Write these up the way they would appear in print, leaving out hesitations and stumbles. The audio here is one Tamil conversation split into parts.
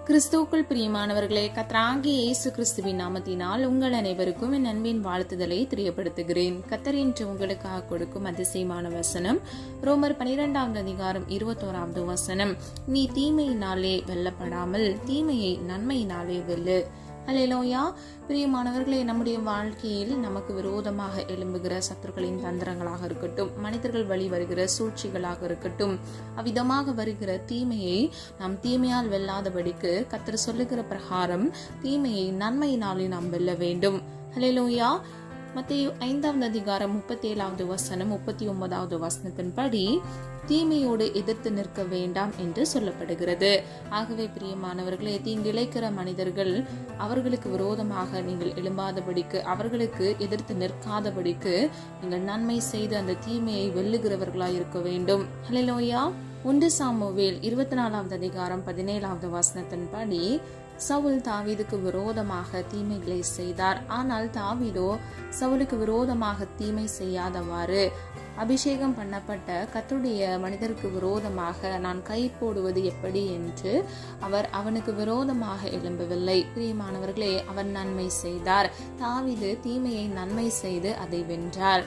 கிறிஸ்துவுக்குள் பிரியமானவர்களே, கர்த்தராகிய இயேசு கிறிஸ்துவின் நாமத்தினால் உங்கள் அனைவருக்கும் என் அன்பின் வாழ்த்துதலை தெரியப்படுத்துகிறேன். கர்த்தர் இன்று உங்களுக்காக கொடுக்கும் அதிசயமான வசனம் ரோமர் 12 அதிகாரம் 21 வசனம். நீ தீமையினாலே வெல்லப்படாமல் தீமையை நன்மையினாலே வெல்லு. அல்லேலூயா. பிரியமானவர்களே, நம்முடைய வாழ்க்கையில் நமக்கு விரோதமாக எழும்புகிற சத்துருக்களின் தந்திரங்களாக இருக்கட்டும், மனிதர்கள் வழி வருகிற சூழ்ச்சிகளாக இருக்கட்டும், அவ்விதமாக வருகிற தீமையை நாம் தீமையால் வெல்லாதபடிக்கு கர்த்தர் சொல்லுகிற பிரகாரம் தீமையை நன்மையினாலே நாம் வெல்ல வேண்டும். அல்லேலூயா. மத்தேயு 5 அதிகாரம் 37 வசனம் 39 வசனத்தின்படி தீமையோடு எதிர்த்து நிற்க வேண்டாம் என்று சொல்லப்படுகிறது. ஆகவே பிரியமானவர்களே, தீங்கிழைக்கிற மனிதர்கள் அவர்களுக்கு விரோதமாக நீங்கள் எழும்பாதபடிக்கு, அவர்களுக்கு எதிர்த்து நிற்காதபடிக்கு நீங்கள் நன்மை செய்து அந்த தீமையை வெல்லுகிறவர்களாய் இருக்க வேண்டும். ஹல்லேலூயா. 1 சாமுவேல் 24 அதிகாரம் 17 வசனத்தின்படி சவுல் தாவீதுக்கு விரோதமாக தீமைகளை செய்தார். ஆனால் தாவீதோ சவுலுக்கு விரோதமாக தீமை செய்யாதவாறு அபிஷேகம் பண்ணப்பட்ட கர்த்தருடைய மனிதருக்கு விரோதமாக நான் கை போடுவது எப்படி என்று அவர் அவனுக்கு விரோதமாக எழும்பவில்லை. பிரியமானவர்களே, அவர் நன்மை செய்தார். தாவீது தீமையை நன்மை செய்து அதை வென்றார்.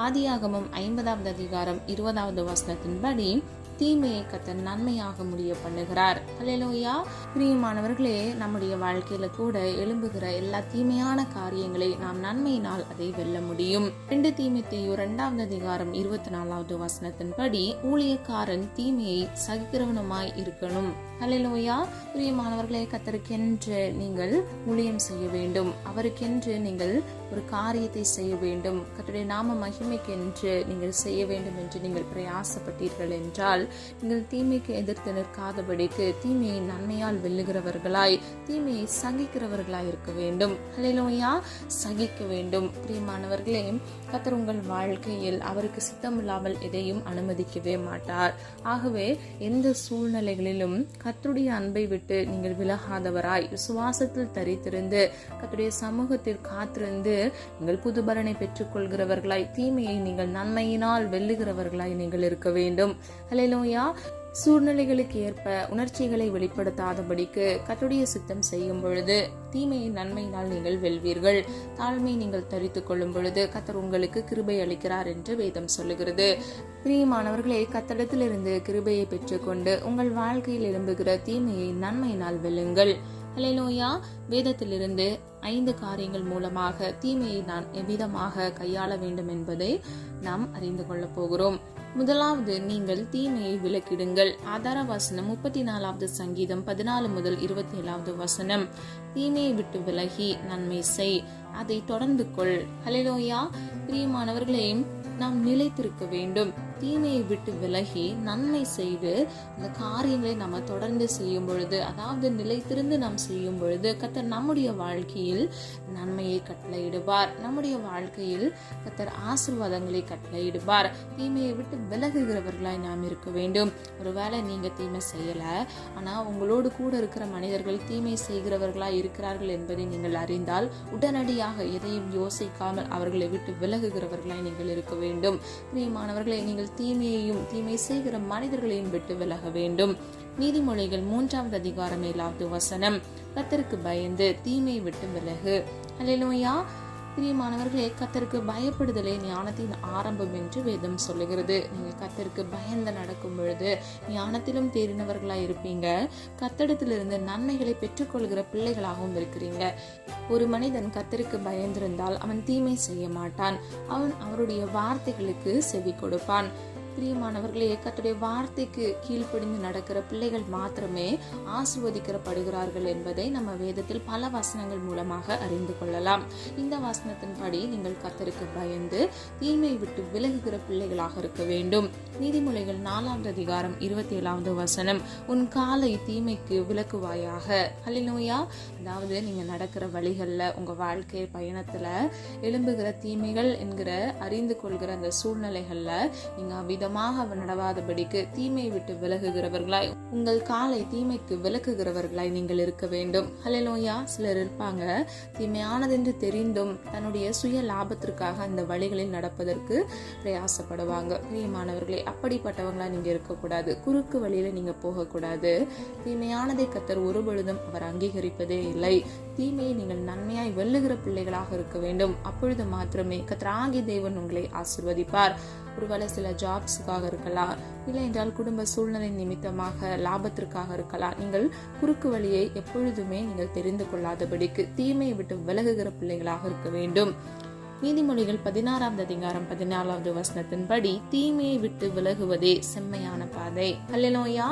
ஆதியாகமம் 50 அதிகாரம் 20 வசனத்தின்படி தீமையை கர்த்தர் நன்மையாக முடிய பண்ணுகிறார். அல்லேலூயா. பிரியமானவர்களே, நம்முடைய வாழ்க்கையில கூட எழும்புகிற எல்லா தீமையான காரியங்களை நாம் நன்மையினால் அதை வெல்ல முடியும். 2 தீமோத்தேயு 2 அதிகாரம் 24 வசனத்தின்படி ஊழியக்காரன் தீமையை சகிக்கிறவனுமாய் இருக்கணும். அல்லேலூயா. பிரியமானவர்களே, கர்த்தருக்கென்று நீங்கள் ஊழியம் செய்ய வேண்டும். அவருக்கென்று நீங்கள் ஒரு காரியத்தை செய்ய வேண்டும். கர்த்தருடைய நாம மகிமைக்கென்று நீங்கள் செய்ய வேண்டும் என்று நீங்கள் பிரயாசப்பட்டீர்கள் என்றால் நீங்கள் தீமைக்கு எதிர்த்து நிற்காதபடிக்கு தீமையை நன்மையால் வெல்லுகிறவர்களாய், தீமையை சகிக்கிறவர்களாய் இருக்க வேண்டும். அல்லேலூயா. சகிக்க வேண்டும். பிரியமானவர்களே, கர்த்தர் உங்கள் வாழ்க்கையில் அவருக்கு சித்தமில்லாமல் எதையும் அனுமதிக்கவே மாட்டார். ஆகவே எந்த சூழ்நிலைகளிலும் கர்த்தருடைய அன்பை விட்டு நீங்கள் விலகாதவராய் விசுவாசத்தில் தரித்திருந்து கர்த்தருடைய சமூகத்தில் காத்திருந்து நீங்கள் புதுபலனை பெற்றுக் கொள்கிறவர்களாய், தீமையை நீங்கள் நன்மையினால் வெல்லுகிறவர்களாய் நீங்கள் இருக்க வேண்டும். அல்லேலூயா. சூழ்நிலைகளுக்கு ஏற்ப உணர்ச்சிகளை வெளிப்படுத்தாதபடிக்கு கர்த்தருடைய சித்தம் செய்யும் பொழுது தீமையை நன்மையினால் நீங்கள் வெல்வீர்கள். தாழ்மை நீங்கள் தரித்துக் கொள்ளும் பொழுது கர்த்தர் உங்களுக்கு கிருபை அளிக்கிறார் என்று வேதம் சொல்லுகிறது. பிரியமானவர்களே, கர்த்தரிடத்திலிருந்து கிருபையை பெற்றுக்கொண்டு உங்கள் வாழ்க்கையில் எழும்புகிற தீமையை நன்மையினால் வெல்லுங்கள். அல்லேலூயா. வேதத்திலிருந்து 5 காரியங்கள் மூலமாக தீமையை நான் எவ்விதமாக கையாள வேண்டும் என்பதை நாம் அறிந்து கொள்ள போகிறோம். முதலாவது, நீங்கள் தீமையை விலக்கிடுங்கள். ஆதார வசனம் 34 சங்கீதம் 14 முதல் 27 வசனம். தீமையை விட்டு விலகி நன்மை செய், அதை தொடர்ந்து கொள். ஹல்லேலூயா. பிரியமானவர்களே, நாம் நிலைத்திருக்க வேண்டும். தீமையை விட்டு விலகி நன்மை செய்து அந்த காரியங்களை நம்ம தொடர்ந்து செய்யும் பொழுது, அதாவது நிலைத்திருந்து நாம் செய்யும் பொழுது கர்த்தர் நம்முடைய வாழ்க்கையில் நன்மையை கட்டளையிடுவார். நம்முடைய வாழ்க்கையில் கர்த்தர் ஆசீர்வாதங்களை கட்டளையிடுவார். தீமையை விட்டு விலகுகிறவர்களாய் நாம் இருக்க வேண்டும். ஒருவேளை நீங்க தீமை செய்யல, ஆனா உங்களோடு கூட இருக்கிற மனிதர்கள் தீமை செய்கிறவர்களாய் இருக்கிறார்கள் என்பதை நீங்கள் அறிந்தால் உடனடியாக எதையும் யோசிக்காமல் அவர்களை விட்டு விலகுகிறவர்களாய் நீங்கள் இருக்க வேண்டும். பிரியமானவர்களை, நீங்கள் தீமையையும் தீமை செய்கிற மனிதர்களையும் விட்டு விலக வேண்டும். நீதிமொழிகள் 3 அதிகாரம் 7 வசனம். கர்த்தருக்கு பயந்து தீமையை விட்டு விலகு. அல்லேலூயா. பிரியமானவர்களே, கர்த்தருக்கு பயப்படுதலே ஞானத்தின் ஆரம்பம் என்று வேதம் சொல்லுகிறது. நீங்க கர்த்தருக்கு பயந்து நடக்கும் பொழுது ஞானத்திலும் தேறினவர்களாய் இருப்பீங்க. கர்த்தரிடத்திலிருந்து நன்மைகளை பெற்றுக்கொள்கிற பிள்ளைகளாகவும் இருக்கிறீங்க. ஒரு மனிதன் கர்த்தருக்கு பயந்திருந்தால் அவன் தீமை செய்ய மாட்டான். அவன் அவருடைய வார்த்தைகளுக்கு செவி கொடுப்பான். பிரியமானவர்களே, கர்த்தருடைய வார்த்தைக்கு கீழ்ப்படிந்து நடக்கிற பிள்ளைகள் மாத்திரமே ஆசீர்வதிக்கப்படுகிறார்கள் என்பதை நம்ம வேதத்தில் பல வசனங்கள் மூலமாக அறிந்து கொள்ளலாம். இந்த வசனத்தின்படி நீங்கள் கர்த்தருக்கு பயந்து தீமை விட்டு விலகுகிற பிள்ளைகளாக இருக்க வேண்டும். நீதிமொழிகள் 4 அதிகாரம் 27 வசனம். உன் காலை தீமைக்கு விலக்குவாயாக. அல்லேலூயா. அதாவது நீங்க நடக்கிற வழிகள்ல, உங்க வாழ்க்கை பயணத்துல எழும்புகிற தீமைகள் என்கிற அறிந்து கொள்கிற அந்த சூழ்நிலைகள்ல நீங்க விதமாக நடவாதபடிக்கு தீமையை விட்டு விலகுகிறவர்களாய், உங்கள் காலை தீமைக்கு விலக்குகிறவர்களாய் நீங்கள் இருக்க வேண்டும். ஹல்லேலூயா. சிலர் இருப்பாங்க, தீமையானதென்று தெரிந்தும் தன்னுடைய சுய லாபத்திற்காக அந்த வழிகளில் நடப்பதற்கு பிரயாசப்படுவாங்க. பிரியமானவர்களே, அப்படிப்பட்டவங்களா நீங்க இருக்கக்கூடாது. குறுக்கு வழியில நீங்க போகக்கூடாது. தீமையானதை கர்த்தர் ஒருபொழுதும் அவர் அங்கீகரிப்பதே இல்லை. தீமையை நீங்கள் நன்மையாய் வெல்லுகிற பிள்ளைகளாக இருக்க வேண்டும். அப்பொழுது மாத்திரமே கர்த்தராகிய தேவன் உங்களை ஆசீர்வதிப்பார். ஒருவேளை சில ஜாப்ஸுக்காக இருக்கலாம், இல்லை என்றால் குடும்ப சூழ்நிலை நிமித்தமாக லாபத்திற்காக இருக்கலாம். நீங்கள் குறுக்கு வழியை எப்பொழுதுமே நீங்கள் தெரிந்து கொள்ளாதபடிக்கு தீமையை விட்டு விலகுகிற பிள்ளைகளாக இருக்க வேண்டும். நீதிமொழிகள் 16 வசனத்தின்படி தீமையை விட்டு விலகுவதே செம்மையான பாதை. ஹல்லேலூயா.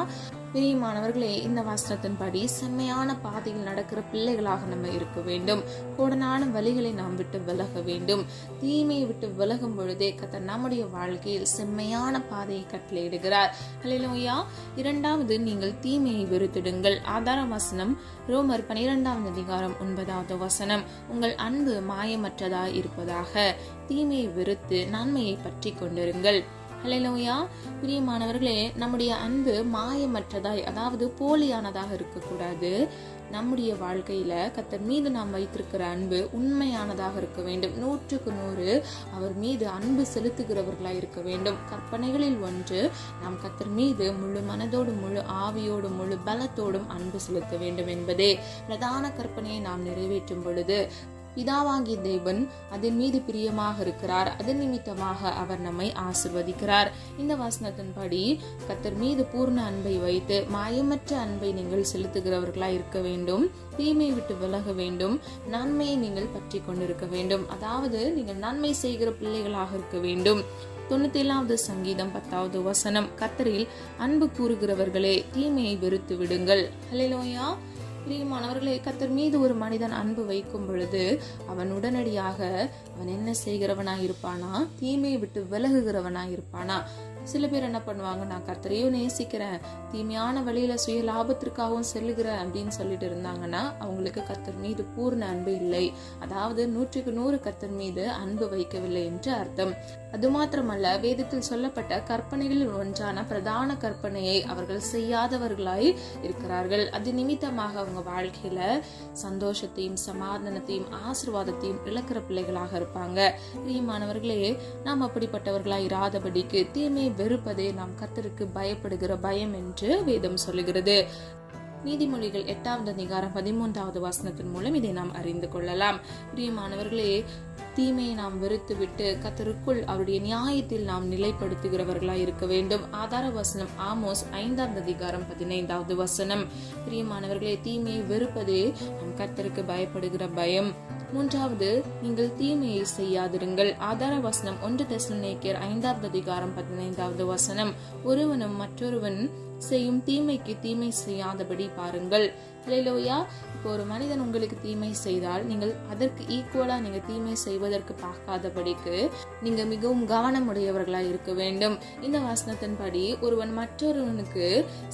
பிரியமானவர்களே, இந்த வசனத்தின்படி செம்மையான பாதையில் நடக்கிற பிள்ளைகளாக நம்ம இருக்க வேண்டும். கோடனான வழிகளை நாம் விட்டு விலக வேண்டும். தீமையை விட்டு விலகும் பொழுதே கர்த்தர் நம்முடைய வாழ்க்கையில் செம்மையான பாதையை கட்டளையிடுகிறார். ஹல்லேலூயா. இரண்டாவது, நீங்கள் தீமையை வெறுத்திடுங்கள். ஆதார வசனம் ரோமர் 12 வசனம். உங்கள் அன்பு மாயமற்றதாய் இருப்பதாக, தீமையை வெறுத்து நன்மையை பற்றி கொண்டிருங்கள். ஹல்லேலூயா. பிரியமானவர்களே, நம்முடைய அன்பு மாயமற்றதாய், அதாவது போலியானதாக இருக்கக்கூடாது. நம்முடைய வாழ்க்கையில கர்த்தர் மீது நாம் வைத்திருக்கிற அன்பு உண்மையானதாக இருக்க வேண்டும். 100% அவர் மீது அன்பு செலுத்துகிறவர்களாய் இருக்க வேண்டும். கற்பனைகளில் ஒன்று, நாம் கர்த்தர் மீது முழு மனதோடு, முழு ஆவியோடு, முழு பலத்தோடும் அன்பு செலுத்த வேண்டும் என்பதே பிரதான கற்பனையை நாம் நிறைவேற்றும் பொழுது பிதாவாகிய தேவன் அதன் மீது பிரியமாக இருக்கிறார். அதன் நிமித்தமாக அவர் நம்மை ஆசீர்வதிக்கிறார். இந்த வசனத்தின்படி கர்த்தர் மீது பூர்ண அன்பை வைத்து மாயமற்ற அன்பை நீங்கள் செலுத்துகிறவர்களாய் இருக்க வேண்டும். தீமையை விட்டு விலக வேண்டும். நன்மையை நீங்கள் பற்றி கொண்டிருக்க வேண்டும். அதாவது நீங்கள் நன்மை செய்கிற பிள்ளைகளாக இருக்க வேண்டும். 97 சங்கீதம் 10 வசனம். கர்த்தரில் அன்பு கூறுகிறவர்களே, தீமையை வெறுத்து விடுங்கள். ஹல்லேலூயா. பிரியமானவர்களே, கர்த்தர் மீது ஒரு மனிதன் அன்பு வைக்கும் பொழுது அவன் உடனடியாக அவன் என்ன செய்கிறவனாய் இருப்பானா? தீமையை விட்டு விலகுகிறவனாய் இருப்பானா? சில பேர் என்ன பண்ணுவாங்க, நான் கர்த்தரையும் நேசிக்கிறேன், தீமையான வழியில சுய லாபத்திற்காகவும் செல்லுகிறேன் அப்படின்னு சொல்லிட்டு இருந்தாங்கன்னா அவங்களுக்கு கர்த்தர் மீது பூர்ண அன்பு இல்லை. அதாவது 100% கர்த்தர் மீது அன்பு வைக்கவில்லை என்று அர்த்தம். அது மாத்திரமல்ல, வேதத்தில் சொல்லப்பட்ட கற்பனைகளில் ஒன்றான பிரதான கற்பனையை அவர்கள் செய்யாதவர்களாய் இருக்கிறார்கள். அது நிமித்தமாக அவங்க வாழ்க்கையில சந்தோஷத்தையும் சமாதானத்தையும் ஆசீர்வாதத்தையும் இழக்கிற பிள்ளைகளாக இருப்பாங்க. பிரியமானவர்களே, நாம் அப்படிப்பட்டவர்களாய் இராதபடிக்கு தீமை வெறுப்பதே நாம் கர்த்தருக்கு பயப்படுகிற பயம் என்று வேதம் சொல்லுகிறது. நீதிமொழிகள் 8 வசனத்தின் மூலம் இதை நாம் அறிந்து கொள்ளலாம். பிரியமானவர்களே, தீமையை நாம் வெறுத்து விட்டு கர்த்தருக்குள் அவருடைய நியாயத்தில் நாம் நிலைப்படுத்துகிறவர்களாய் இருக்க வேண்டும். ஆதார வசனம் ஆமோஸ் 5 வசனம். பிரியமானவர்களே, தீமையை வெறுப்பதே நாம் கர்த்தருக்கு பயப்படுகிற பயம். மூன்றாவது, நீங்கள் தீமையை செய்யாதிருங்கள். ஆதார வசனம் 1 தெசலோனிக்கேயர் 5 வசனம். ஒருவனும் மற்றொருவன் செய்யும் தீமைக்கு தீமை செய்யாதபடி பாருங்கள். ஹல்லேலூயா. இப்போ ஒரு மனிதன் உங்களுக்கு தீமை செய்தால் நீங்கள் அதற்கு ஈக்குவலா நீங்க தீமை செய்வதற்கு பார்க்காதபடிக்கு நீங்க மிகவும் கவனமுடையவர்களா இருக்க வேண்டும். இந்த வசனத்தின்படி ஒருவன் மற்றொருவனுக்கு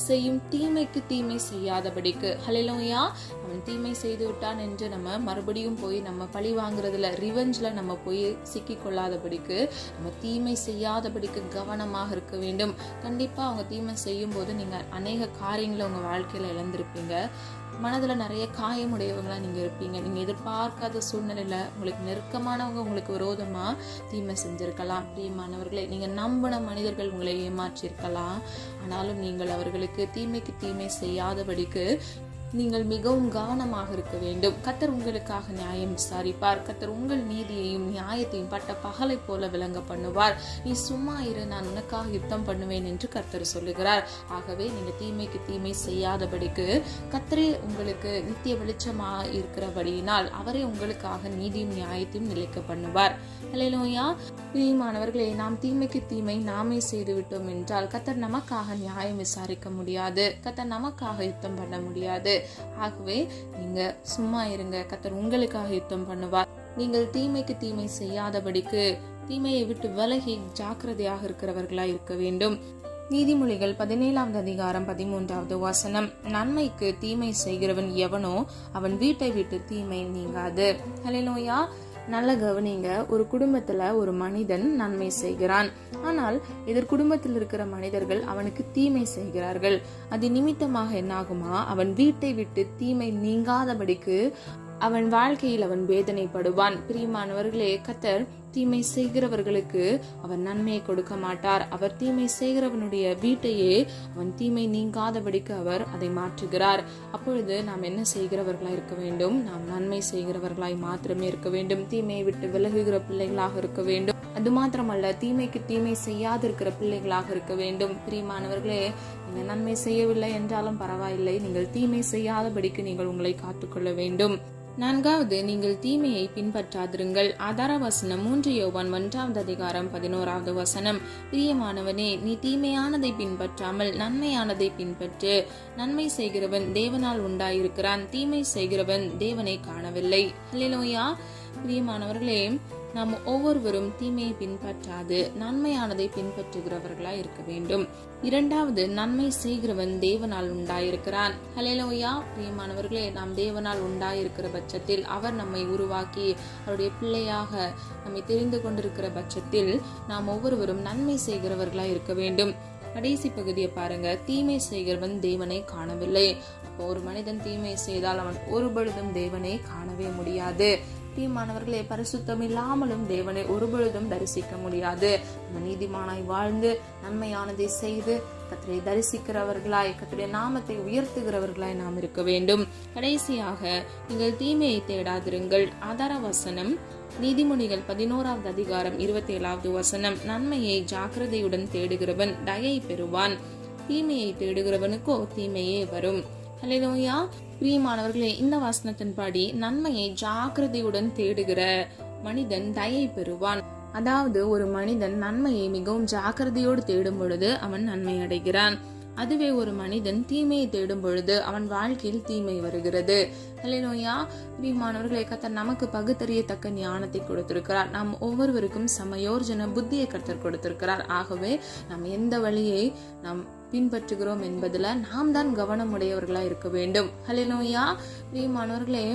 செய்யும் தீமைக்கு தீமை செய்யாதபடிக்கு, ஹல்லேலூயா, அவன் தீமை செய்து விட்டான் என்று நம்ம மறுபடியும் போய் நம்ம பழி வாங்குறதுல, ரிவெஞ்ச்ல நம்ம போய் சிக்கி கொள்ளாதபடிக்கு, நம்ம தீமை செய்யாதபடிக்கு கவனமாக இருக்க வேண்டும். கண்டிப்பா அவங்க தீமை செய்யும் போது நீங்க அநேக காரியங்களை உங்க வாழ்க்கையில இழந்திருப்பீங்க. மனதுல நிறைய காயமுடையவங்களா நீங்க இருப்பீங்க. நீங்க எதிர்பார்க்காத சூழ்நிலையில உங்களுக்கு நெருக்கமானவங்க உங்களுக்கு விரோதமா தீமை செஞ்சிருக்கலாம். பிரியமானவர்களே, நீங்க நம்பின மனிதர்கள் உங்களை ஏமாற்றிருக்கலாம். ஆனாலும் நீங்கள் அவர்களுக்கு தீமைக்கு தீமை செய்யாதபடிக்கு நீங்கள் மிகவும் கவனமாக இருக்க வேண்டும். கர்த்தர் உங்களுக்காக நியாயம் விசாரிப்பார். கர்த்தர் உங்கள் நீதியையும் நியாயத்தையும் பட்ட பகலை போல விளங்க பண்ணுவார். நீ சும்மா இரு, நான் உனக்காக யுத்தம் பண்ணுவேன் என்று கர்த்தர் சொல்லுகிறார். ஆகவே நீங்க தீமைக்கு தீமை செய்யாதபடிக்கு கர்த்தரே உங்களுக்கு நித்திய வெளிச்சமா இருக்கிறபடியினால் அவரே உங்களுக்காக நீதியும் நியாயத்தையும் நிலைக்க பண்ணுவார். ஹல்லேலூயா. பிரியமானவர்களே, நாம் தீமைக்கு தீமை நாமே செய்து விட்டோம் என்றால் கர்த்தர் நமக்காக நியாயம் விசாரிக்க முடியாது. கர்த்தர் நமக்காக யுத்தம் பண்ண முடியாது. ஆகவே நீங்க சும்மா இருங்க, கர்த்தர் உங்களுக்காக யுத்தம் பண்ணுவார். நீங்கள் தீமைக்கு தீமை செய்யாதபடிக்கு தீமையை விட்டு விலகி ஜாக்கிரதையாக இருக்கிறவர்களாய் இருக்க வேண்டும். நீதிமொழிகள் 17 வசனம். நன்மைக்கு தீமை செய்கிறவன் எவனோ அவன் வீட்டை விட்டு தீமை நீங்காது. ஹல்லேலூயா. நல்ல கவனிங்க, ஒரு குடும்பத்துல ஒரு மனிதன் நன்மை செய்கிறான். ஆனால் எதிர் குடும்பத்தில் இருக்கிற மனிதர்கள் அவனுக்கு தீமை செய்கிறார்கள். அது நிமித்தமாக என்னாகுமா, அவன் வீட்டை விட்டு தீமை நீங்காதபடிக்கு அவன் வாழ்க்கையில் அவன் வேதனைப்படுவான். பிரியமானவர்களே, கர்த்தர் தீமை செய்கிறவர்களுக்கு அவர் நன்மையை கொடுக்க மாட்டார். அவர் தீமை செய்கிறவனுடைய வீட்டையே அவன் தீமை நீங்காதபடிக்கு அவர் அதை மாற்றுகிறார். அப்பொழுது நாம் என்ன செய்கிறவர்களாய் இருக்க வேண்டும்? நாம் நன்மை செய்கிறவர்களாய் மாத்திரமே இருக்க வேண்டும். தீமையை விட்டு விலகுகிற பிள்ளைகளாக இருக்க வேண்டும். அது மாத்திரமல்ல, தீமைக்கு தீமை செய்யாது இருக்கிற பிள்ளைகளாக இருக்க வேண்டும். பிரியமானவர்களே, நீங்க நன்மை செய்யவில்லை என்றாலும் பரவாயில்லை, நீங்கள் தீமை செய்யாதபடிக்கு நீங்கள் உங்களை காத்துக்கொள்ள வேண்டும். 4வது, நீங்கள் தீமையை பின்பற்றாதிருங்கள். ஆதார வசனம் 3 யோவான் 1:11 வசனம். பிரியமானவனே, நீ தீமையானதை பின்பற்றாமல் நன்மையானதை பின்பற்று. நன்மை செய்கிறவன் தேவனால் உண்டாயிருக்கிறான், தீமை செய்கிறவன் தேவனை காணவில்லை. அல்லேலூயா. பிரியமானவர்களே, நாம் ஒவ்வொருவரும் தீமையை பின்பற்றாது நன்மையானதை பின்பற்றுகிறவர்களாய் இருக்க வேண்டும். 2வது, நன்மை செய்கிறவன் தேவனால் உண்டாயிருக்கிறான். ஹல்லேலூயா. பிரியமானவர்களே, நாம் தேவனால் உண்டாயிருக்கிற பட்சத்தில், அவர் நம்மை உருவாக்கி அவருடைய பிள்ளையாக நம்மை தெரிந்து கொண்டிருக்கிற பட்சத்தில் நாம் ஒவ்வொருவரும் நன்மை செய்கிறவர்களாய் இருக்க வேண்டும். கடைசி பகுதியை பாருங்க. தீமை செய்கிறவன் தேவனை காணவில்லை. அப்போ ஒரு மனிதன் தீமை செய்தால் அவன் ஒருபொழுதும் தேவனை காணவே முடியாது. பிரியமானவர்களே, பரிசுத்தம் இல்லாமலும் தேவனை ஒருபொழுதும் தரிசிக்க முடியாது. நம்ம நீதிமானாய் வாழ்ந்து நன்மையானதை செய்து கர்த்தரை தரிசிக்கிறவர்களாய், கர்த்தருடைய நாமத்தை உயர்த்துகிறவர்களாய் நாம் இருக்க வேண்டும். கடைசியாக, நீங்கள் தீமையை தேடாதிருங்கள். ஆதார வசனம் நீதிமொழிகள் 11:27 வசனம். நன்மையை ஜாக்கிரதையுடன் தேடுகிறவன் தயை பெறுவான், தீமையை தேடுகிறவனுக்கோ தீமையே வரும். அல்லேலூயா. பிரியமானவர்களே, இந்த வசனத்தின்படி நன்மையை ஜாக்கிரதையுடன் தேடுகிற மனிதன் தயை பெறுவான். அதாவது ஒரு மனிதன் நன்மையை மிகவும் ஜாக்கிரதையோடு தேடும் பொழுது அவன் நன்மை அடைகிறான். அதுவே ஒரு மனிதன் தீமையை தேடும் பொழுது அவன் வாழ்க்கையில் தீமை வருகிறது. அல்லேலூயா. பிரியமானவர்களே, கர்த்தர் நமக்கு பகுத்தறியத்தக்க ஞானத்தை கொடுத்திருக்கிறார். நாம் ஒவ்வொருவருக்கும் சமயோர்ஜன புத்தியை கர்த்தர் கொடுத்திருக்கிறார். ஆகவே நாம் எந்த வழியை நாம் பின்பற்றுகிறோம் என்பதுல நாம் தான் கவனமுடையவர்களா இருக்க வேண்டும். அல்லேலூயா. பிரியமானவர்களே,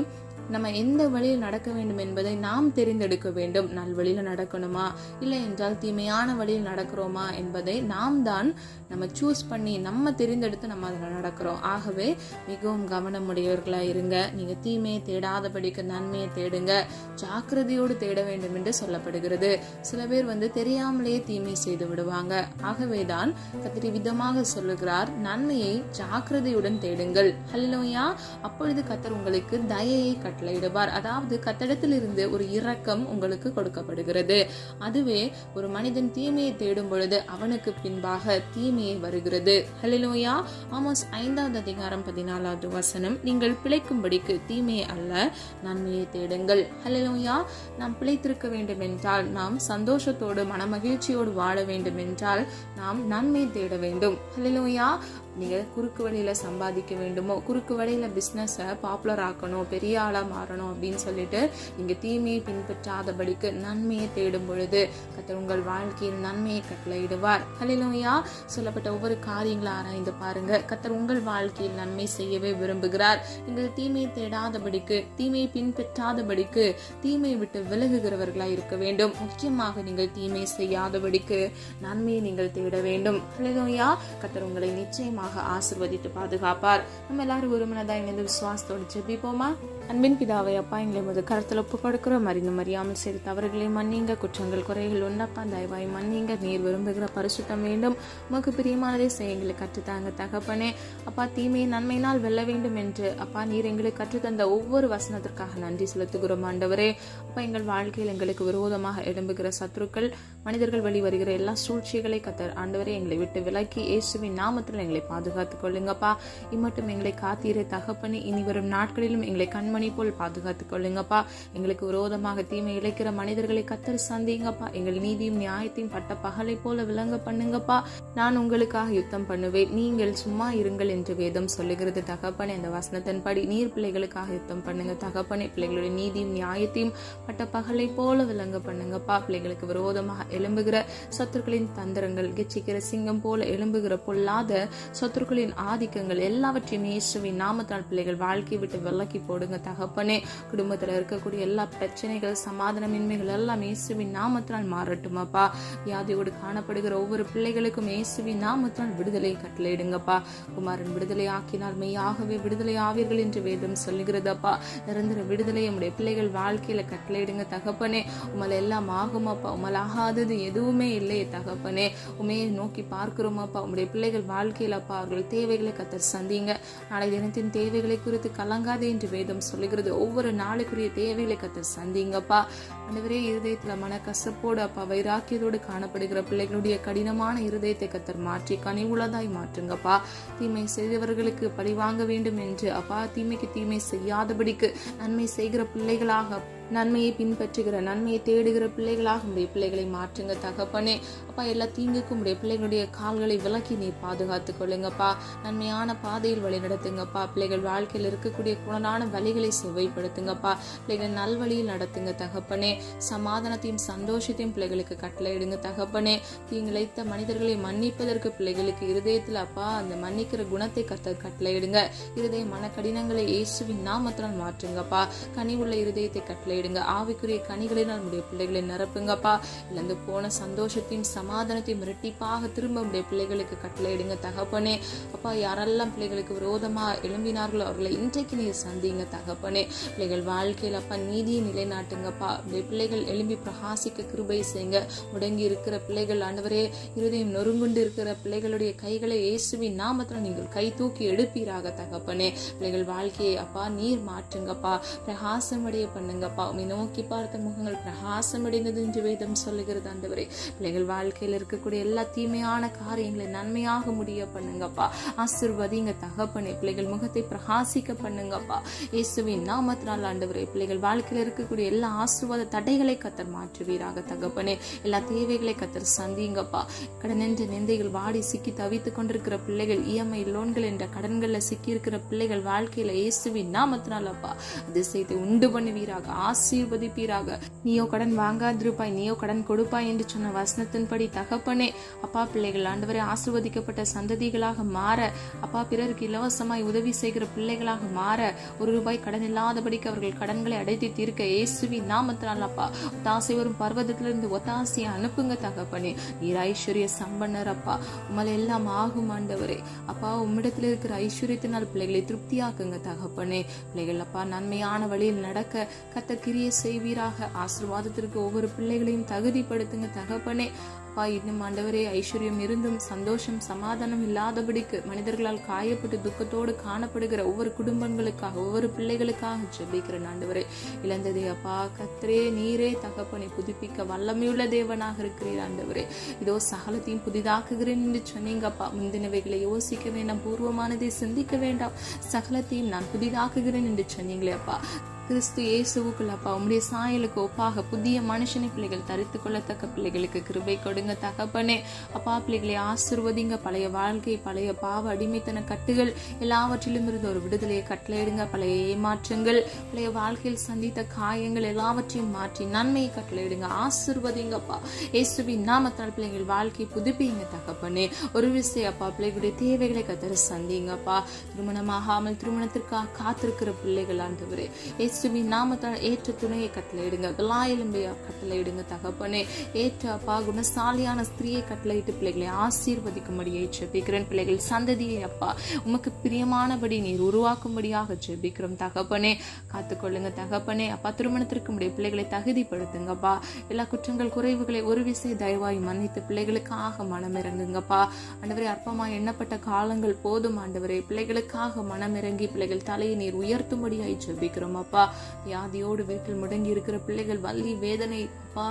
நம்ம எந்த வழியில் நடக்க வேண்டும் என்பதை நாம் தெரிந்தெடுக்க வேண்டும். நல்வழியில நடக்கணுமா, இல்லை என்றால் தீமையான வழியில் நடக்கிறோமா என்பதை நாம் தான் நம்ம சூஸ் பண்ணி நம்ம தெரிந்தெடுத்து நம்ம அதில் நடக்கிறோம். ஆகவே மிகவும் கவனமுடையவர்களா இருங்க. நீங்க தீமையை தேடாதபடிக்கு நன்மையை தேடுங்க. ஜாக்கிரதையோடு தேட வேண்டும் என்று சொல்லப்படுகிறது. சில பேர் தெரியாமலேயே தீமை செய்து விடுவாங்க. ஆகவேதான் கர்த்தர் விதமாக சொல்லுகிறார், நன்மையை ஜாக்கிரதையுடன் தேடுங்கள். ஹல்லேலூயா. அப்பொழுது கர்த்தர் உங்களுக்கு தயையை கட்டளையிடுவார். அதாவது கர்த்தரிடத்திலிருந்து ஒரு இரக்கம் உங்களுக்கு கொடுக்கப்படுகிறது. அதுவே ஒரு மனிதன் தீமையை தேடும் பொழுது அவனுக்கு பின்பாக தீமையை வருகிறது. ஹல்லேலூயா. ஆமோஸ் 5:14 வசனம். நீங்கள் பிழைக்கும்படிக்கு தீமையை அல்ல நன்மையை தேடுங்கள். ஹல்லேலூயா. நாம் பிழைத்திருக்க வேண்டும் என்றால், நாம் சந்தோஷத்தோடு மனமகிழ்ச்சியோடு வாழ வேண்டும் என்றால் நாம் நன்மை தேட வேண்டும். ஹல்லேலூயா. நீங்க குறுக்கு வழியில சம்பாதிக்க வேண்டுமோ, குறுக்கு வழியில பிசினஸ் பாப்புலர் ஆக்கணும், பெரிய ஆளா மாறணும் அப்படின்னு சொல்லிட்டு நீங்க தீமையை பின்பற்றாதபடிக்கு நன்மையை தேடும் பொழுது கர்த்தர் உங்கள் வாழ்க்கையில் நன்மையை கட்டளையிடுவார். ஹல்லேலூயா. சொல்லப்பட்ட ஒவ்வொரு காரியங்களை ஆராய்ந்து பாருங்க. கர்த்தர் உங்கள் வாழ்க்கையில் நன்மை செய்யவே விரும்புகிறார். நீங்கள் தீமையை தேடாதபடிக்கு, தீமையை பின்பற்றாதபடிக்கு, தீமையை விட்டு விலகுகிறவர்களாய் இருக்க வேண்டும். முக்கியமாக நீங்கள் தீமை செய்யாதபடிக்கு நன்மையை நீங்கள் தேட வேண்டும். ஹல்லேலூயா. கர்த்தர் உங்களை நிச்சயமாக ஆசீர்வதித்து பாதுகாப்பார். நம்ம எல்லாரும் ஒரு மனதாய் இணைந்து விசுவாசத்தோடு ஜெபிப்போமா? அன்பின் பிதாவை, அப்பா, எங்களை முதல் கருத்தில் ஒப்பு கொடுக்கிறோம். அறிந்தும் அறியாமல் செய்த தவறுகளை மன்னிங்க. குற்றங்கள் குறைகள் ஒன்னப்பா தயவாய் மன்னிங்க. நீர் விரும்புகிற பரிசுத்தம் வேண்டும். உமக்கு பிரியமானதை செய்ய எங்களுக்கு கற்றுத்தாங்க தகப்பனே. அப்பா, தீமையை நன்மையினால் வெல்ல வேண்டும் என்று அப்பா நீர் எங்களுக்கு கற்றுத்தந்த ஒவ்வொரு வசனத்திற்காக நன்றி செலுத்துகிறோம் ஆண்டவரே. அப்பா, எங்கள் வாழ்க்கையில் எங்களுக்கு விரோதமாக எழும்புகிற சத்துருக்கள், மனிதர்கள் வழி வருகிற எல்லா சூழ்ச்சிகளை கர்த்தர் ஆண்டவரே எங்களை விட்டு விலக்கி இயேசுவின் நாமத்தில் எங்களை பாதுகாத்துக் கொள்ளுங்கப்பா. இம்மட்டும் எங்களை காத்தீரே தகப்பனே. இனி வரும் நாட்களிலும் எங்களை கண்மணி போல் பாதுகாத்துக் கொள்ளுங்கப்பா. எங்களுக்கு விரோதமாக தீமை இழைக்கிற மனிதர்களை கர்த்தர் சந்திங்கப்பா. எங்கள் நீதியும் நியாயத்தையும் பட்ட பகலை போல விளங்க பண்ணுங்கப்பா. நான் உங்களுக்காக யுத்தம் பண்ணுவேன், நீங்கள் சும்மா இருங்கள் என்று வேதம் சொல்லுகிறது தகப்பனே. அந்த வசனத்தின்படி நீர் பிள்ளைகளுக்காக யுத்தம் பண்ணுங்க தகப்பனே. பிள்ளைகளுடைய நீதியும் நியாயத்தையும் பட்ட பகலை போல விளங்க பண்ணுங்கப்பா. பிள்ளைகளுக்கு விரோதமாக எழும்புகிற சத்துருக்களின் தந்திரங்கள், கெச்சிக்கிற சிங்கம் போல எழும்புகிற பொல்லாத சத்துருக்களின் ஆதிக்கங்கள் எல்லாவற்றையும் இயேசுவின் நாமத்தால் பிள்ளைகள் வாழ்க்கையை விட்டு விலக்கி போடுங்க தகப்பனே. குடும்பத்துல இருக்கக்கூடிய எல்லா பிரச்சனைகள், சமாதானமின்மைகள் எல்லாம் இயேசுவின் நாமத்தால் மாறட்டும் அப்பா. வியாதியோடு காணப்படுகிற ஒவ்வொரு பிள்ளைகளுக்கும் இயேசுவின் நாமத்தால் விடுதலை கட்டளையிடுங்கப்பா. குமாரன் விடுதலை ஆக்கினால் மெய்யாகவே விடுதலை ஆவீர்கள் என்று வேதம் சொல்லுகிறதப்பா. நிரந்தர விடுதலை நம்முடைய பிள்ளைகள் வாழ்க்கையில கட்டளையிடுங்க தகப்பனே. உமால எல்லாம் ஆகுமாப்பா, உமால் ஆகாதது எதுவுமே இல்லையே தகப்பனே. உமையை நோக்கி பார்க்கிறோமாப்பா. உங்களுடைய பிள்ளைகள் வாழ்க்கையிலப்பா அவர்கள் தேவைகளை கத்தர் சந்திங்க. நாளை தினத்தின் தேவைகளை குறித்து கலங்காதே என்று வேதம் சொல்லுகிறது. ஒவ்வொரு நாளுக்குரிய தேவைகளை கத்தர் சந்திங்கப்பா. ஆண்டவரே, இருதயத்துல மனக்கசப்போடு அப்பா வைராக்கியத்தோடு காணப்படுகிற பிள்ளைகளுடைய கடினமான இருதயத்தை கத்தர் மாற்றி கனிவுள்ளதாய் மாற்றுங்கப்பா. தீமை செய்தவர்களுக்கு பழி வாங்க வேண்டும் என்று அப்பா, தீமைக்கு தீமை செய்யாதபடிக்கு நன்மை செய்கிற பிள்ளைகளாக, நன்மையை பின்பற்றுகிற, நன்மையை தேடுகிற பிள்ளைகளாக உடைய பிள்ளைகளை மாற்றுங்க தகப்பனே. அப்பா, எல்லா தீங்குக்கும் உடைய பிள்ளைகளுடைய கால்களை விலக்கி நீ பாதுகாத்துக் கொள்ளுங்கப்பா. நன்மையான பாதையில் வழி நடத்துங்கப்பா. பிள்ளைகள் வாழ்க்கையில் இருக்கக்கூடிய குணனான வழிகளை செவ்வைப்படுத்துங்கப்பா. பிள்ளைகள் நல்வழியில் நடத்துங்க தகப்பனே. சமாதானத்தையும் சந்தோஷத்தையும் பிள்ளைகளுக்கு கட்டளையிடுங்க தகப்பனே. தீங்கிழைத்த மனிதர்களை மன்னிப்பதற்கு பிள்ளைகளுக்கு இருதயத்தில் அப்பா அந்த மன்னிக்கிற குணத்தை கட்டளையிடுங்க. இருதய மனக்கடினங்களை இயேசுவின் நாமத்தினால் மாற்றுங்கப்பா. கனிவுள்ள இருதயத்தை கட்டளை ஆவிக்குரிய கனிகளினால் நம்முடைய பிள்ளைகளை நிரப்புங்கப்பா. இழந்து போன சந்தோஷத்தையும் சமாதானத்தையும் இரட்டிப்பாக திரும்ப நம்முடைய பிள்ளைகளுக்கு கட்டளையிடுங்க தகப்பனே. அப்பா, யாரெல்லாம் பிள்ளைகளுக்கு விரோதமா எழும்பினார்களோ அவர்களை இன்றைக்கு நீர் சந்திங்க தகப்பனே. பிள்ளைகள் வாழ்க்கையில் அப்பா நீதியை நிலைநாட்டுங்கப்பா. நம்முடைய பிள்ளைகள் எழும்பி பிரகாசிக்க கிருபை செய்யுங்க. முடங்கி இருக்கிற பிள்ளைகள் ஆண்டவரே, இருதயம் நொறுங்குண்டு இருக்கிற பிள்ளைகளுடைய கைகளை இயேசுவின் நாமத்தில் நீங்கள் கை தூக்கி எடுப்பீராக தகப்பனே. பிள்ளைகள் வாழ்க்கையை அப்பா நீர் மாற்றுங்கப்பா. பிரகாசம் அடைய பண்ணுங்கப்பா. உம்மை நோக்கி பார்த்த முகங்கள் பிரகாசம் அடைந்தது என்று வேதம் சொல்லுகிறது ஆண்டவரே. பிள்ளைகள் வாழ்க்கையில் இருக்கக்கூடிய எல்லா தீமையான காரியங்களை நன்மையாக முடிய பண்ணுங்கப்பா. ஆசீர்வதிங்க தகப்பனே. பிள்ளைகள் முகத்தை பிரகாசிக்க பண்ணுங்கப்பா. இயேசுவின் நாமத்தினால் ஆண்டவரே, பிள்ளைகள் வாழ்க்கையில் இருக்கக்கூடிய எல்லா ஆசீர்வாத தடைகளை கத்தர் மாற்றுவீராக தகப்பனே. எல்லா தேவைகளை கத்தர் சந்திங்கப்பா. கடன் என்ற நிந்தைகள் வாடி சிக்கி தவித்துக் கொண்டிருக்கிற பிள்ளைகள், இஎம்ஐ லோன்கள் என்ற கடன்கள்ல சிக்கி இருக்கிற பிள்ளைகள் வாழ்க்கையில இயேசுவின் நாமத்தினால் அப்பா அதிசயத்தை உண்டு பண்ணுவீராக, ஆசீர்வதிப்பீராக. நீயோ கடன் வாங்காதிருப்பாய், நீயோ கடன் கொடுப்பாய் என்று சொன்ன வசனத்தின்படி தகப்பனே அப்பா, பிள்ளைகள் ஆண்டவரே ஆசீர்வதிக்கப்பட்ட சந்ததிகளாக மாற, அப்பா பிறருக்கு இலவசமாய் உதவி செய்கிற பிள்ளைகளாக மாற, ₹1 கடன் இல்லாதபடிக்கு அவர்கள் கடன்களை அடைத்து தீர்க்க இயேசுவின் நாமத்தினால் அப்பா ஒத்தாசை வரும் பர்வதத்திலிருந்து ஒத்தாசையை அனுப்புங்க தகப்பனே. நீர் ஐஸ்வர்ய சம்பன்னர் அப்பா. உம்மால் எல்லாம் ஆகும் ஆண்டவரே. அப்பா, உம்மிடத்தில் இருக்கிற ஐஸ்வர்யத்தினால் பிள்ளைகளை திருப்தியாக்குங்க தகப்பனே. பிள்ளைகள் அப்பா நன்மையான வழியில் நடக்க கர்த்தர் கிரியை செய்வீராக. ஆசீர்வாதத்திற்கு ஒவ்வொரு பிள்ளைகளையும் தகுதிப்படுத்துங்க தகப்பனே. அப்பா, இன்னும் ஆண்டவரே ஐஸ்வர்யம் இருந்தும் சந்தோஷம் சமாதானம் இல்லாதபடிக்கு மனிதர்களால் காயப்பட்டு துக்கத்தோடு காணப்படுகிற ஒவ்வொரு குடும்பங்களுக்காக, ஒவ்வொரு பிள்ளைகளுக்காக ஜெபிக்கிறேன் ஆண்டவரே. இழந்ததே அப்பா கர்த்தரே, நீரே தகப்பனை புதுப்பிக்க வல்லமையுள்ள தேவனாக இருக்கிறீர் ஆண்டவரே. இதோ சகலத்தையும் புதிதாக்குகிறேன் என்று சொன்னீங்கப்பா. முந்தினவைகளை யோசிக்க வேண்டாம், பூர்வமானதை சிந்திக்க வேண்டாம், சகலத்தையும் நான் புதிதாக்குகிறேன் என்று சொன்னீங்களே அப்பா. கிறிஸ்து இயேசுவுக்குள் அப்பா உம்முடைய சாயலுக்கு ஒப்பாக புதிய மனுஷனை பிள்ளைகள் தரித்து கொள்ளத்தக்க பிள்ளைகளுக்கு கிருபை கொடுங்க தகப்பனே. அப்பா, பிள்ளைகளை ஆசீர்வதிங்க. பழைய வாழ்க்கை, பழைய பாவ அடிமைத்தன கட்டுகள் எல்லாவற்றிலும் இருந்து ஒரு விடுதலையை கட்டளையிடுங்க. பழைய ஏமாற்றங்கள், பழைய வாழ்க்கையில் சந்தித்த காயங்கள் எல்லாவற்றையும் மாற்றி நன்மையை கட்டளையிடுங்க. ஆசீர்வதிங்கப்பா. இயேசுவின் நாமத்தால் பிள்ளைகள் வாழ்க்கை புதுப்பிங்க தகப்பனே. ஒரு விஷயம் அப்பா, பிள்ளைகளுடைய தேவைகளை கத்தர சந்திங்கப்பா. திருமணமாகாமல் திருமணத்திற்காக காத்திருக்கிற பிள்ளைகள் ஆண்டவரே, இயேசுவின் நாமத்தால் ஏற்ற துணையை கட்டளையிடுங்க. விலாயலும்பையா கட்டளையிடுங்க தகப்பனே. ஏற்ற அப்பா குணசாலியான ஸ்திரியை கட்டளையிட்டு பிள்ளைகளை ஆசீர்வதிக்கும்படியை ஜெபிக்கிறேன். பிள்ளைகள் சந்ததியை அப்பா உமக்கு பிரியமானபடி நீர் உருவாக்கும்படியாக ஜெபிக்கிறோம் தகப்பனே. காத்துக்கொள்ளுங்க தகப்பனே. அப்பா, திருமணத்திற்கு உடைய பிள்ளைகளை தகுதிப்படுத்துங்கப்பா. எல்லா குற்றங்கள் குறைவுகளை ஒரு விசை தயவாய் மன்னித்து பிள்ளைகளுக்காக மனமிறங்குங்கப்பா. ஆண்டவரே, அற்பமாய் எண்ணப்பட்ட காலங்கள் போதும் ஆண்டவரே. பிள்ளைகளுக்காக மனமிறங்கி பிள்ளைகள் தலையை நீர் உயர்த்தும்படியாய் ஜெபிக்கிறோம் அப்பா. வியாதியோடு வீட்டில் முடங்கி இருக்கிற பிள்ளைகள், வலி வேதனை அப்பா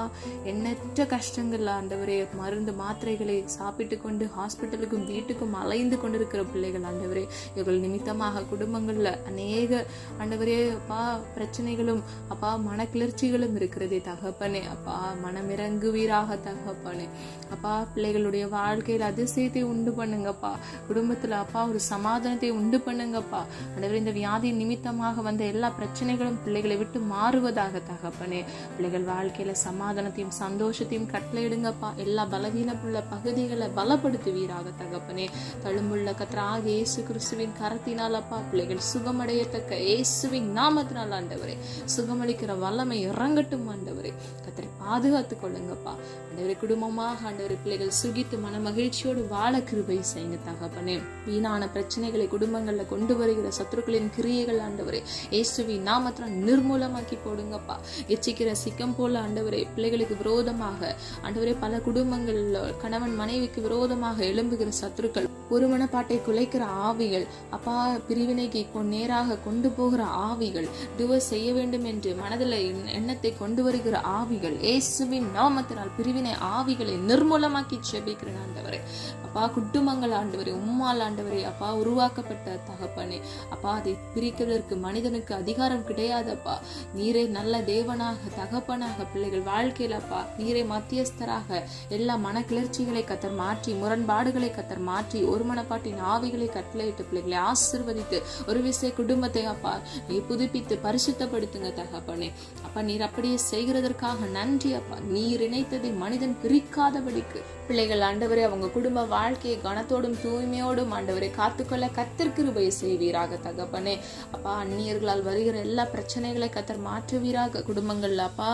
எண்ணற்ற கஷ்டங்கள் ஆண்டவரே, மருந்து மாத்திரைகளை சாப்பிட்டு கொண்டு ஹாஸ்பிட்டலுக்கும் வீட்டுக்கும் அலைந்து கொண்டிருக்கிற பிள்ளைகள் ஆண்டவரே, இவர்கள் நிமித்தமாக குடும்பங்கள்ல அநேக ஆண்டவரே அப்பா பிரச்சனைகளும் அப்பா மனக்கிளர்ச்சிகளும் இருக்கிறதே தகப்பனே. அப்பா, மனமிறங்குவீராக தகப்பனே. அப்பா, பிள்ளைகளுடைய வாழ்க்கையில் அதிசயத்தை உண்டு பண்ணுங்கப்பா. குடும்பத்துல அப்பா ஒரு சமாதானத்தை உண்டு பண்ணுங்கப்பா. ஆண்டவரே, இந்த வியாதியின் நிமித்தமாக வந்த எல்லா பிரச்சனைகளும் பிள்ளைகளை விட்டு மாறுவதாக தகப்பனே. பிள்ளைகள் வாழ்க்கையில சமாதானத்தையும் சந்தோஷத்தையும் கட்டளையிடுங்கப்பா. எல்லா பலவீனமுள்ள பகுதிகளை பலப்படுத்துவீராக தகப்பனே. தழும்புள்ள கர்த்தராகிய இயேசு கிறிஸ்துவின் கரத்தினால் அப்பா பிள்ளைகள் சுகமடையத்தக்க இயேசுவின் நாமத்தினால் ஆண்டவரே சுகமளிக்கிற வல்லமை இறங்கட்டும் ஆண்டவரே. கர்த்தரை பாதுகாத்துக் கொள்ளுங்கப்பா ஆண்டவரே. குடும்பமாக ஆண்டவரே பிள்ளைகள் சுகித்து மன மகிழ்ச்சியோடு வாழ கிருபை செய்யுங்க தகப்பனே. வீணான பிரச்சனைகளை குடும்பங்கள்ல கொண்டு வருகிற சத்துருக்களின் கிரியைகள் ஆண்டவரே இயேசுவின் நாமத்தினால் நிர்மூலமாக்கி போடுங்கப்பா. எச்சிக்கிற சிக்கம் போல ஆண்டவரே பிள்ளைகளுக்கு விரோதமாக ஆண்டவரே பல குடும்பங்கள்ல கணவன் மனைவிக்கு விரோதமாக எழும்புகிற சத்துருக்கள், ஒரு மனப்பாட்டை குலைக்கிற ஆவிகள் அப்பா, பிரிவினைக்கு நேராக கொண்டு போகிற ஆவிகள், டிவோர்ஸ் செய்ய வேண்டும் என்று மனதில் எண்ணத்தை கொண்டு வருகிற ஆவிகள் இயேசுவின் நாமத்தினால் பிரிவினை ஆவிகளை நிர்மூலமாக்கி ஜெபிக்கிறேன் ஆண்டவரே. அப்பா குடும்பங்கள் ஆண்டவரே உம்மால் ஆண்டவரே அப்பா உருவாக்கப்பட்ட தகப்பனே அப்பா, அதை பிரிக்கிறதற்கு மனிதனுக்கு அதிகாரம் கிடையாதப்பா. நீரே நல்ல தேவனாக தகப்பனாக பிள்ளைகள் வாழ்க்கையில் அப்பா நீரே மத்தியஸ்தராக எல்லா மன கிளர்ச்சிகளை கத்தர் மாற்றி, முரண்பாடுகளை கத்தர் மாற்றி, ஒரு மனப்பாட்டின் ஆவிகளை கட்டளையிட்டு பிள்ளைகளை ஆசீர்வதித்து ஒரு விசை குடும்பத்தை அப்பா நீ புதுப்பித்து பரிசுத்தப்படுத்துங்க தகப்பனே. அப்பா நீர் அப்படியே செய்கிறதற்காக நன்றி அப்பா. நீர் இணைத்ததை மனிதன் பிரிக்காதபடிக்கு பிள்ளைகள் ஆண்டவரே அவங்க குடும்ப வாழ்க்கையை கனத்தோடும் தூய்மையோடும் ஆண்டவரை காத்துக்கொள்ள கத்தர் கிருபை செய்வீராக தகப்பனே. அப்பா அந்நியர்களால் வருகிற எல்லா பிரச்சனைகளை கத்தர் மாற்றுவீராக. குடும்பங்கள்ல அப்பா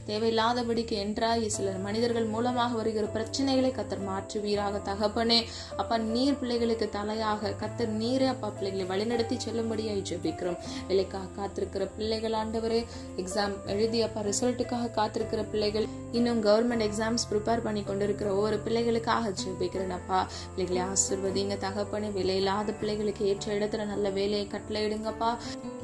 தேவையில்லாதபடிக்கு என்றாய் சில மனிதர்கள் மூலமாக வருகிற பிரச்சனைகளை கத்தர் மாற்றுவீராக தகப்பனே. அப்பா நீர் பிள்ளைகளுக்கு தலையாக கத்தர் நீரே அப்பா பிள்ளைகளை வழிநடத்தி செல்லும்படியாய் ஜெபிக்கிறோம். வேலைக்காக காத்திருக்கிற பிள்ளைகள் ஆண்டவரே, எக்ஸாம் எழுதி அப்பா ரிசல்ட்டுக்காக காத்திருக்கிற பிள்ளைகள், இன்னும் கவர்மெண்ட் எக்ஸாம்ஸ் ப்ரிப்பேர் பண்ணி கொண்டிருக்கிற ஒவ்வொரு பிள்ளைகளுக்காக ஜெபிக்கிறேன் அப்பா. பிள்ளைகளை ஆசீர்வதிங்க தகப்பனே. வேலையில்லாத பிள்ளைகளுக்கு ஏற்ற இடத்துல நல்ல வேலையை கட்டளையிடுங்கப்பா.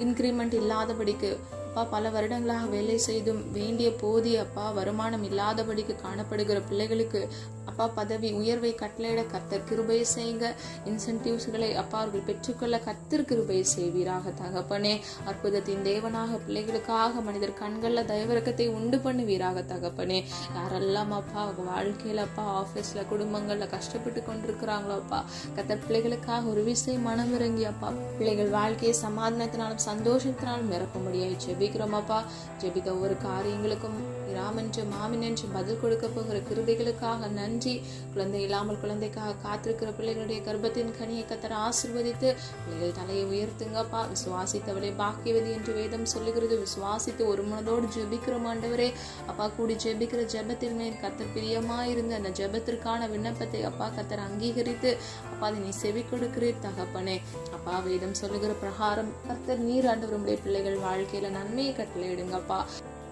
இன்கிரிமெண்ட் இல்லாதபடிக்கு அப்பா பல வருடங்களாக வேலை செய்தும் வேண்டிய போதிய அப்பா வருமானம் இல்லாதபடிக்கு காணப்படுகிற பிள்ளைகளுக்கு அப்பா பதவி உயர்வை கட்டளையிட கர்த்தர் கிருபை செய்யுங்க. இன்சென்டிவ்ஸ்களை அப்பா அவர்கள் பெற்றுக்கொள்ள கர்த்தர் கிருபை செய்வீராக தகப்பனே. அற்புதத்தின் தேவனாக பிள்ளைகளுக்காக மனிதர் கண்கள்ல தயவிறக்கத்தை உண்டு பண்ணுவீராக தகப்பனே. யாரெல்லாம் அப்பா அவங்க வாழ்க்கையில அப்பா ஆபீஸ்ல குடும்பங்கள்ல கஷ்டப்பட்டு கொண்டிருக்கிறாங்களோ அப்பா கர்த்தர் பிள்ளைகளுக்காக ஒரு விசை மனம் இறங்கி அப்பா பிள்ளைகள் வாழ்க்கையை சமாதானத்தினாலும் சந்தோஷத்தினாலும் நிரப்பும்படியாய் ஜெபிக்கிறோம் அப்பா. ஜெபித்த ஒவ்வொரு காரியங்களுக்கும் ராமென்று மாமின் என்று பதில் கொடுக்க போகிற கிருபைகளுக்காக நன்றி. குழந்தை இல்லாமல் குழந்தைக்காக காத்திருக்கிற பிள்ளைகளுடைய கர்ப்பத்தின் கனியை கத்தர் ஆசீர்வதித்து பிள்ளைகள் தலையை உயர்த்துங்கப்பா. விசுவாசித்தவளை பாக்கியவதி என்று வேதம் சொல்லுகிறது. விசுவாசித்து ஒரு மனதோடு ஜெபிக்கிறோம் ஆண்டவரே. அப்பா கூடி ஜெபிக்கிற ஜெபத்தின் மேல் கத்தர் பிரியமாயிருந்து அந்த ஜெபத்திற்கான விண்ணப்பத்தை அப்பா கத்தர் அங்கீகரித்து அப்பா அதை நீ செவி கொடுக்கிறீர் தகப்பனே. அப்பா வேதம் சொல்லுகிற பிரகாரம் கத்தர் நீர் ஆண்டவருடைய பிள்ளைகள் வாழ்க்கையில நன்மையை கட்டளையிடுங்கப்பா.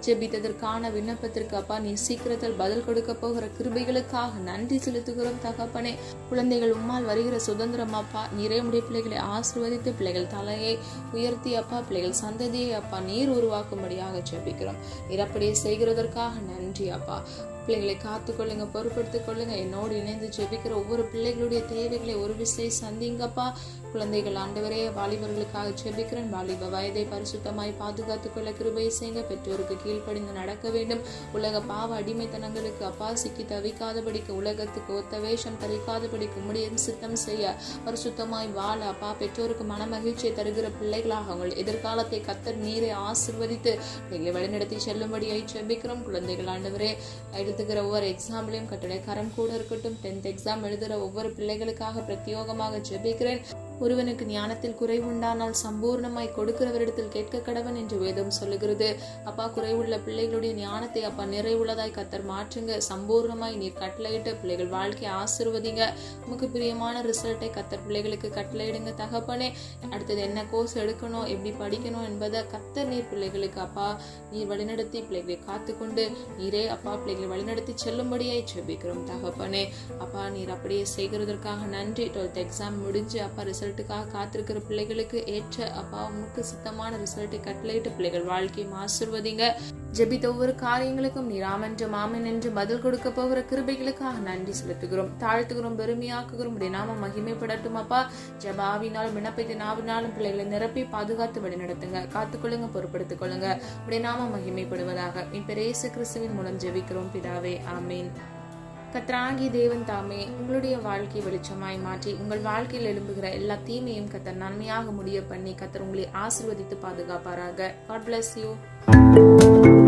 ஜெபித்ததற்கான விண்ணப்பத்திற்கு அப்பா நீ சீக்கிரத்தில் பதில் கொடுக்க போகிற கிருபைகளுக்காக நன்றி செலுத்துகிறோம் தகப்பனே. குழந்தைகள் உம்மால் வருகிற சுதந்திரம் அப்பா நீரே உடைய பிள்ளைகளை ஆசீர்வதித்து பிள்ளைகள் தலையை உயர்த்தி அப்பா பிள்ளைகள் சந்ததியை அப்பா நீர் உருவாக்கும்படியாக ஜெபிக்கிறோம். நீர் அப்படியே செய்கிறதற்காக நன்றி அப்பா. பிள்ளைகளை காத்துக்கொள்ளுங்க, பொறுப்படுத்திக் கொள்ளுங்க. என்னோடு இணைந்து ஜெபிக்கிற ஒவ்வொரு பிள்ளைகளுடைய தேவைகளை ஒரு விசை சந்திங்கப்பா. குழந்தைகள் ஆண்டவரே வாலிபர்களுக்காக ஜெபிக்கிறேன். வாலிப வயதை பரிசுத்தமாய் பாதுகாத்துக் கொள்ள கிருபை செய்யுங்க. பெற்றோருக்கு கீழ்ப்படிந்து நடக்க வேண்டும். உலக பாவ அடிமைத்தனங்களுக்கு அப்பா சிக்கி தவிக்காதபடிக்கு, உலகத்துக்கு ஒத்த வேஷம் தரிக்காதபடிக்கு முடியும் சித்தம் செய்ய பரிசுத்தமாய் வாழ அப்பா பெற்றோருக்கு மன மகிழ்ச்சியை தருகிற பிள்ளைகளாக அவங்கள் எதிர்காலத்தை கத்தர் நீரை ஆசீர்வதித்து பிள்ளைகளை வழிநடத்தி செல்லும்படியாய் ஜெபிக்கிறோம். குழந்தைகள் ஆண்டவரே எழுதுகிற ஒவ்வொரு எக்ஸாம்லையும் கட்டளை கரம் கூட இருக்கட்டும். 10th எக்ஸாம் எழுதுகிற ஒவ்வொரு பிள்ளைகளுக்காக பிரத்யோகமாக ஜெபிக்கிறேன். ஒருவனுக்கு ஞானத்தில் குறைவுண்டானால் சம்பூர்ணமாய் கொடுக்கிறவரிடத்தில் கேட்க கடவன் என்று வேதம் சொல்லுகிறது. அப்பா குறைவுள்ள பிள்ளைகளுடைய ஞானத்தை அப்பா நிறைவுள்ளதாய் கத்தர் மாற்றுங்க. சம்பூர்ணமாய் நீர் கட்டளையிட்டு பிள்ளைகள் வாழ்க்கையை ஆசீர்வதிங்க. உமக்கு பிரியமான ரிசல்ட்டை கத்தர் பிள்ளைகளுக்கு கட்டளையிடுங்க தகப்பனே. அடுத்தது என்ன கோர்ஸ் எடுக்கணும், எப்படி படிக்கணும் என்பதை கத்தர் நீர் பிள்ளைகளுக்கு அப்பா நீர் வழிநடத்தி பிள்ளைகளை காத்துக்கொண்டு நீரே அப்பா பிள்ளைகளை வழிநடத்தி செல்லும்படியாய் ஜெபிக்கிறோம் தகப்பனே. அப்பா நீர் அப்படியே செய்கிறதற்காக நன்றி. 12th எக்ஸாம் முடிஞ்சு அப்பா ரிசல்ட்டுக்காக காத்திருக்கிற பிள்ளைகளுக்கு ஏற்ற அப்பா உனக்கு சித்தமான ரிசல்ட்டை கட்டளையிட்டு பிள்ளைகள் வாழ்க்கையை ஆசீர்வதிங்க. ஜெபித்த ஒவ்வொரு காரியங்களுக்கும் நீர் ஆமென்று மாமென் என்று பதில் கொடுக்க போகிற கிருபைகளுக்காக நன்றி செலுத்துகிறோம், தாழ்த்துகிறோம், பெருமையாக்குகிறோம். உடைய நாமம் மகிமைப்படட்டும் அப்பா. ஜெபாவினாலும் விண்ணப்பத்தின் நாவினாலும் பிள்ளைகளை நிரப்பி பாதுகாத்து வழி நடத்துங்க. காத்துக்கொள்ளுங்க, பொறுப்படுத்திக் கொள்ளுங்க. உடைய நாமம் மகிமைப்படுவதாக மீட்பர் இயேசு கிறிஸ்துவின் மூலம் ஜெபிக்கிறோம் பிதாவே, ஆமீன். கர்த்தராகிய தேவன் தாமே உங்களுடைய வாழ்க்கை வெளிச்சமாய் மாற்றி உங்கள் வாழ்க்கையில் எழும்புகிற எல்லா தீமையும் கர்த்தர் நன்மையாக முடிய பண்ணி கர்த்தர் உங்களை ஆசீர்வதித்து பாதுகாப்பாராக. God bless you.